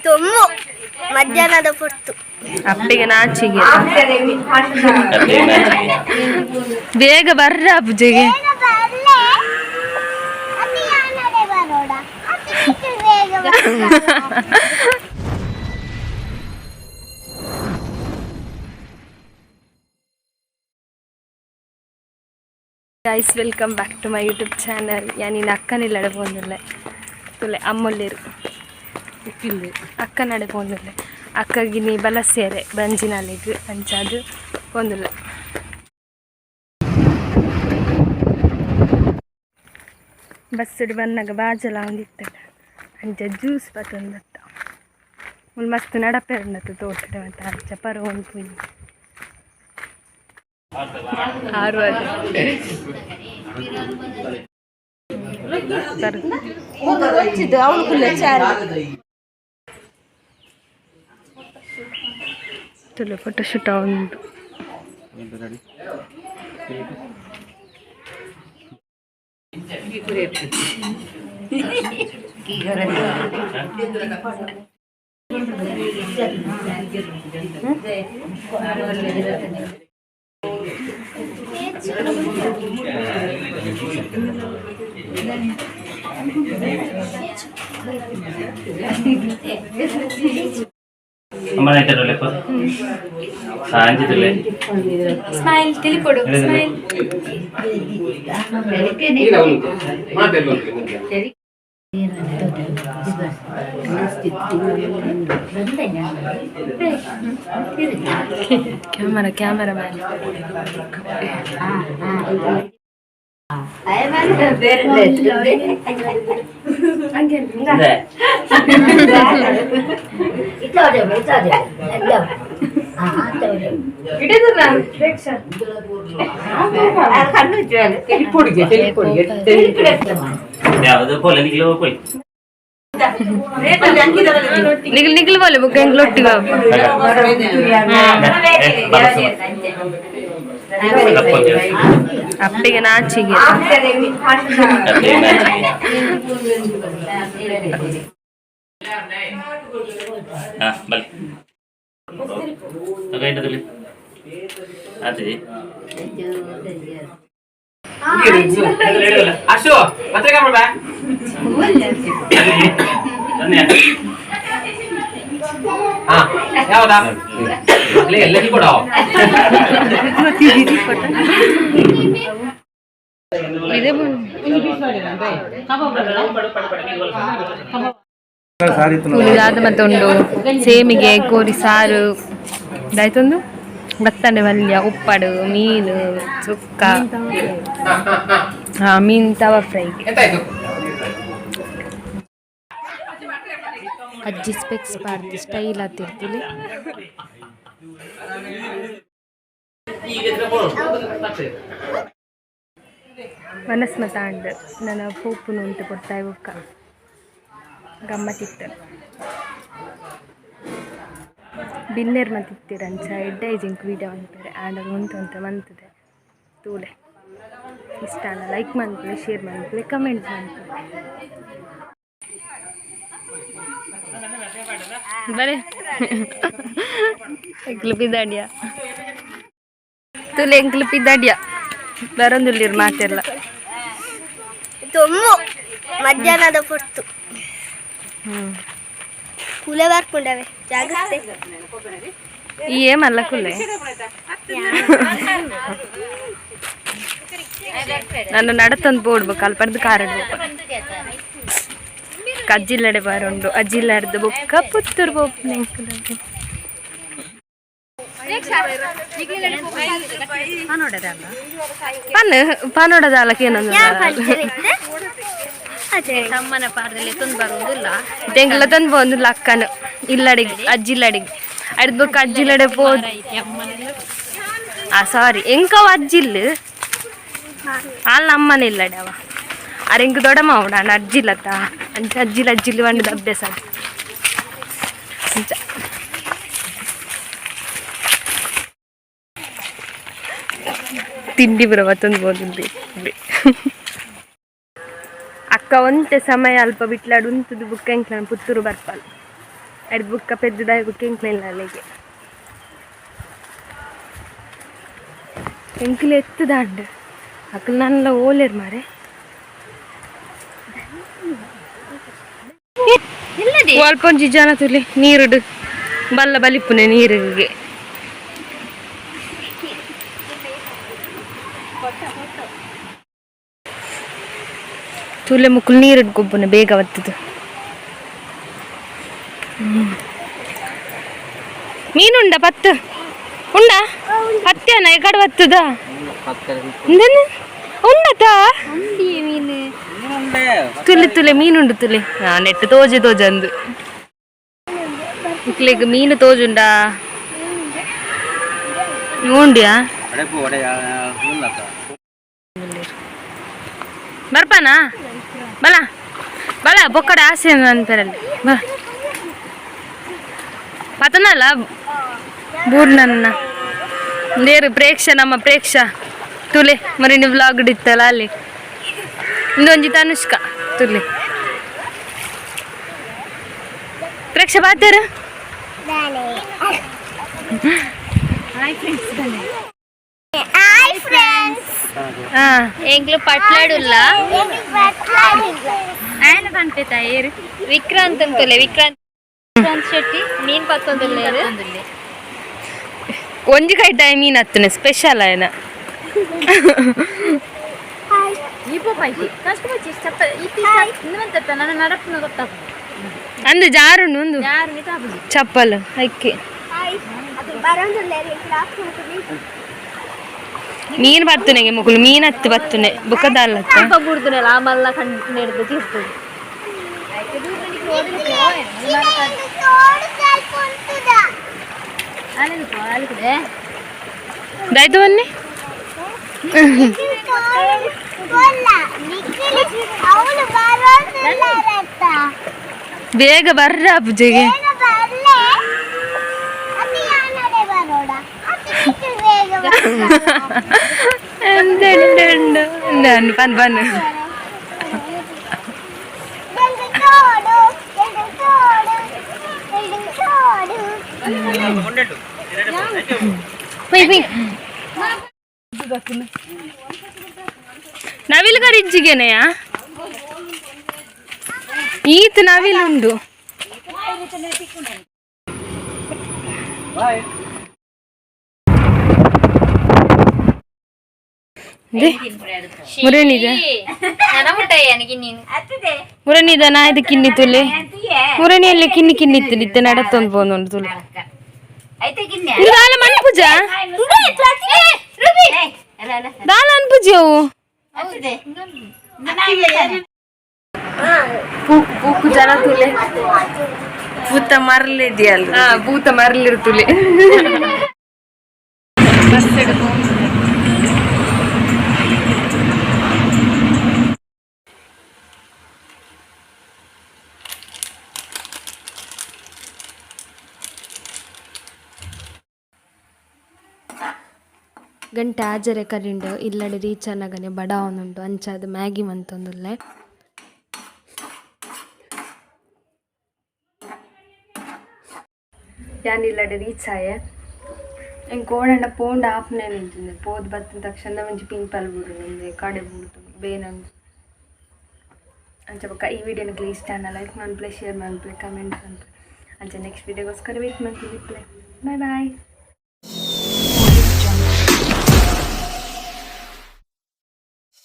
ತೊಮ್ಮು ಮಧ್ಯಾಹ್ನದ ಹೊತ್ತು ಅಪ್ಪಿಗೆ ನಾಚಿಗೆ ಬೇಗ ಬರ್ರ ಪೂಜೆಗೆ. Guys welcome back to my YouTube channel. ഞാൻ ഇന്ന് അക്കനില്ലടെ പോകുന്നില്ലേ തുല്ലെ അമ്മൊല്ലേರು ಅಕ್ಕನಡೆ പോകുന്നിಲ್ಲ. ಅಕ್ಕಗೆ ನೀ ಬಲಸೇರೆ ಬಂಜಿನಾಲೆಗೆ ಅಂಚಾದು പോകുന്നിಲ್ಲ. ಬಸ್ಸಡಿ ಬಂದಾಗ ಬಾಜಲ ಒಂದಿತ್ತಲ್ಲ ಅಂಚ ಜ್ಯೂಸ್ ಬತ್ತೊಂದತ್ತ ಮುಲ್ ಮಸ್ತ್ ನಡಪೆರಂದತ್ತು ತೋಟಡೆ ಅಂತ ಅಂಚ ಪರ ಒಂದು ಪುಯ್ ತುಳು ಫೋಟೋಶೂಟ್ ಉಂಟು. ಸ್ಮೈಲ್ ತಿಳಿಕೊಡು ಸ್ಮೈಲ್. ಕ್ಯಾಮರಾ ಮ್ಯಾನ್ ನಿಖಿಲ್ പോലെ ബുക്ക് എങ്കിലൊട്ടിക ಅಪ್ಪಿಗೆ ನಾಚಿಗೆ ಉಳಿದಾದ ಮತ್ತೊಂದು ಸೇಮಿಗೆ ಕೋರಿ ಸಾರು ಇದಾಯ್ತೊಂದು ಬತ್ತಂಡೆ ಪಲ್ಯ ಉಪ್ಪಡು ಮೀನು ಸುಕ್ಕ ಮೀನ್ ತವ ಫ್ರೈ. ಅಜ್ಜಿ ಸ್ಪೆಕ್ಸ್ ಪಾಡ್ದು ಸ್ಟೈಲ್ ಆಗ್ತಿರ್ತೀವಿ. ಮನಸ್ಮತ ಅಂಡ್ ನನ್ನ ಪೋಪುನು ಉಂಟು ಕೊಡ್ತಾ ಇವಕ್ಕ ಗಮ್ಮತ್ತಿತ್ತು. ಬಿನ್ನೇರ್ ಮತ್ತಿತ್ತೀರಂಚ ಎಡ್ಡೈಜಿಂಗ್ ವೀಡಿಯೋ ಅಂತಾರೆ ಆ್ಯಂಡ್ ಅದು ಉಂಟು ಅಂತ ಮಂತದೆ ತೂಲೆ ಇಷ್ಟನ ಲೈಕ್ ಮಾಡ್ಕೊಳ್ಳಿ, ಶೇರ್ ಮಾಡ್ಕೊಳ್ಳಿ, ಕಮೆಂಟ್ ಮಾಡ್ಕೊಳ್ಳಿ. ಬರೇ ಎಂಕ್ಲು ಪಿದಾಡಿಯ ತುಲೆ ಎಂಕ್ಲು ಪಿದಾಡಿಯ ಬರೊಂದುಲ್ಲಿರು ಮಾತೆಲ್ಲ ತೊಮ್ಮು ಮಧ್ಯಾಹ್ನದ ಹೊತ್ತು ಕುಲೆ ಬರ್ಕೊಂಡವೆ ಜಾಗ್ರತೆ. ಏಮಲ್ಲ ಕುಲೆ ನಾನು ನಡತೊಂದು ಬೋಡ್ಬೇಕು ಅಲ್ಲಿ ಪಡೆದು ಕಾರಾಡ್ಬೇಕು. ಅಜ್ಜಿಲ್ಲಡೆ ಬಾರುಂಡು ಅಜ್ಜಿಲ್ಲಾಡ್ದು ಬೊಕ್ಕ ಪುತ್ತೂರು ಬೋಪು ಪನ್ನೋಡದಾಲಕ್ಕೆ ಏನೊಂದು ಅಮ್ಮನ ಪಾರದಲ್ಲಿ ತಂದು ಬರೋದಿಲ್ಲ ತೆಂಗಿಲ್ಲ ತಂದು ಬಂದಿಲ್ಲ ಅಕ್ಕನು ಇಲ್ಲಡಿಗೆ ಅಜ್ಜಿಲ್ಲಡಿಗೆ ಅಡ್ಬೇಕು ಅಜ್ಜಿಲ್ಲಡೆ ಹೋದ್ ಸಾರಿ ಎಂಕವ ಅಜ್ಜಿಲ್ಲ ಅಲ್ಲಿ ಅಮ್ಮನ ಇಲ್ಲಡೆ ಅವ ಅರೆಂಗೆ ದೊಡ್ಡಮ್ಮ ಅವಡ ಅಜ್ಜಿಲ್ಲತ್ತ ಅಂಚ ಅಜ್ಜಿಲ್ಲಿ ಬಂಡದ ಅಭ್ಯಾಸ ಅಂಚ ತಿಂಡಿ ಬರೋ ಮತ್ತೊಂದು ಬೋದಿಲ್ರಿ ಅಕ್ಕ ಬುಕ್ಕ ಒಂತೆ ಸಮಯ ಅಲ್ಪ ಬಿಟ್ಲಾಡು ಉಂತುದು ಬುಕ್ಕ ಎಂಕ್ಲ ಪುತ್ತೂರು ಬರ್ಪಾಲು ಅಡಿ ಬುಕ್ಕ ಪೆದ್ದದಾಯ ಬುಕ್ಕ ಎಂಕ್ಲಿಲ್ಲ ಅಲ್ಲಿಗೆ ಎಂಕ್ಲೆ ಎತ್ತದಾಂಡ್ ಅಕ್ಕಲ್ ನಾನೆಲ್ಲ ಓಲೇರ್ ಮಾರೆ ಸ್ವಲ್ಪ ಒಂಜಿ ಜನ ತುಲಿ ನೀರುಡು ಬಲ್ಲ ಬಲಿಪುನೆ ನೀರಿಗೆ ತುಲೆ ಮುಕ್ಕಲು ನೀರಿಡ್ ಕೊಬ್ಬುನೆ ಬೇಗ ಬತ್ತದು ಮೀನುಂಡ ಪತ್ತು ಉಂಡ ಹತ್ಯನ ಎಕಡೆ ಬತ್ತದ ಉಂಡತಾ ಮೀನು ತುಲೆ ತುಲೆ ಮೀನುಂಡು ತುಲೆ ನೆಟ್ಟು ತೋಜೆ ತೋಜಂದು ಇಕ್ಲೆಗ್ ಮೀನು ತೋಜುಂಡಾ ಉಂಡ್ಯಾ ಬರ್ಪಾನಾ ಬಲ ಬಲ ಬೊಕ್ಕಡ ಆಸೆ ಅಂತಾರಲ್ಲಿ ಬಾ ಪತನಲ್ಲ ಬೂರ್ನನ್ನ ನೇರು ಪ್ರೇಕ್ಷ ನಮ್ಮ ಪ್ರೇಕ್ಷ ತುಲೆ ಮರಿನಿ ವ್ಲಾಗ್ ಇತ್ತಲ್ಲ ಅಲ್ಲಿ ಇಂದೊಂಜಿ ತನುಷ್ಕ ತುಲೆ ಪ್ರೇಕ್ಷ ಬಾತೇರು ಎಂಗ್ಲು ಪಟ್ಲಾಡುಲ್ಲ ఆయన కనిపితా ఏరు విక్రాంత్ అంతులే విక్రాంత్ శెట్టి మీన్ పత్తుందులేరు ಒಂಜಿ ಕೈ ಟೈಮ್ ಮೀನು ಹತ್ತನೆ ಸ್ಪೆಷಲ್ ಆಯ್ನ ಅಂದು ಜಾರುಂಡು ಒಂದು ಚಪ್ಪಲ್ ಅಕ್ಕಿ ಮೀನು ಬರ್ತುನೆಗೆ ಮುಗುಲು ಮೀನು ಹತ್ತು ಬರ್ತುನೆ ಬುಕ್ಕದಲ್ಲ ಮಲ್ಲ ದೈತು ಬನ್ನಿ ಬೇಗ ಬರ್ರ ಪೂಜೆಗೆ ಬನ್ ಬನ್ ನವಿಲು ಗರಿಜ್ಜಿಗೆನೆಯಾ ಈತ ನವಿಲುಂಡು ಮುರಣಿದ ಮುರಣಿದ ನಾಯ್ದು ಕಿನ್ನಿ ತುಲೆ ಮುರಣಿಯಲ್ಲಿ ಕಿನ್ನಿ ಕಿನ್ನಿತ್ತು ನಿತ್ತೆ ನಡತ್ತೊಂದು ಬಂದು ತುಲೆ ದಾಲ ಮನೆ ಪೂಜಾ ದಾಲ ಅನ್ ಪೂಜೆ ಅವು ಪೂಕು ಜನ ತುಲೆ ಭೂತ ಮರಲಿದೆಯಲ್ಲ ಭೂತ ಮರಲಿರು ತುಲೆ ಗಂಟೆ ಆಜರೆ ಕರಿಂಡು ಇಲ್ಲಡೆ ರೀಚ್ ಅನ್ನಗನೆ ಬಡ ಅವನುಂಟು ಅಂಚಾದ ಮ್ಯಾಗಿ ಮಂತೊಂದುಲ್ಲೆ ಯಾನ್ ಇಲ್ಲಡೆ ರೀಚ್ ಆಯೆ ಹೆಂಗೆ ಕೋಡಂಡ ಪೋಂಡ ಆಫ್ನೇ ನಿಂತಿದ್ದೆ ಪೋದ್ ಬತ್ತಿನ ತಕ್ಷಣ ಒಂಜಿ ಪಿಂಪಲ್ ಬಿಡು ನಿಂದೆ ಕಡೆ ಬಿಡ್ತು ಬೇನಂದು ಅಂಚ ಪಕ್ಕ ಈ ವಿಡಿಯೋನಿಗೆ ಇಷ್ಟ ಲೈಕ್ ಮಾಡ್ಪ್ಲೆ ಶೇರ್ ಮಾಡ್ಪ್ಲೆ ಕಮೆಂಟ್ ಮಾಡ್ಪ್ಲೆ ಅಂಚೆ ನೆಕ್ಸ್ಟ್ ವಿಡಿಯೋಗೋಸ್ಕರ ವೇಟ್ ಮಾಡ್ತೀವಿ ಪ್ಲೇ ಬಾಯ್ ಬಾಯ್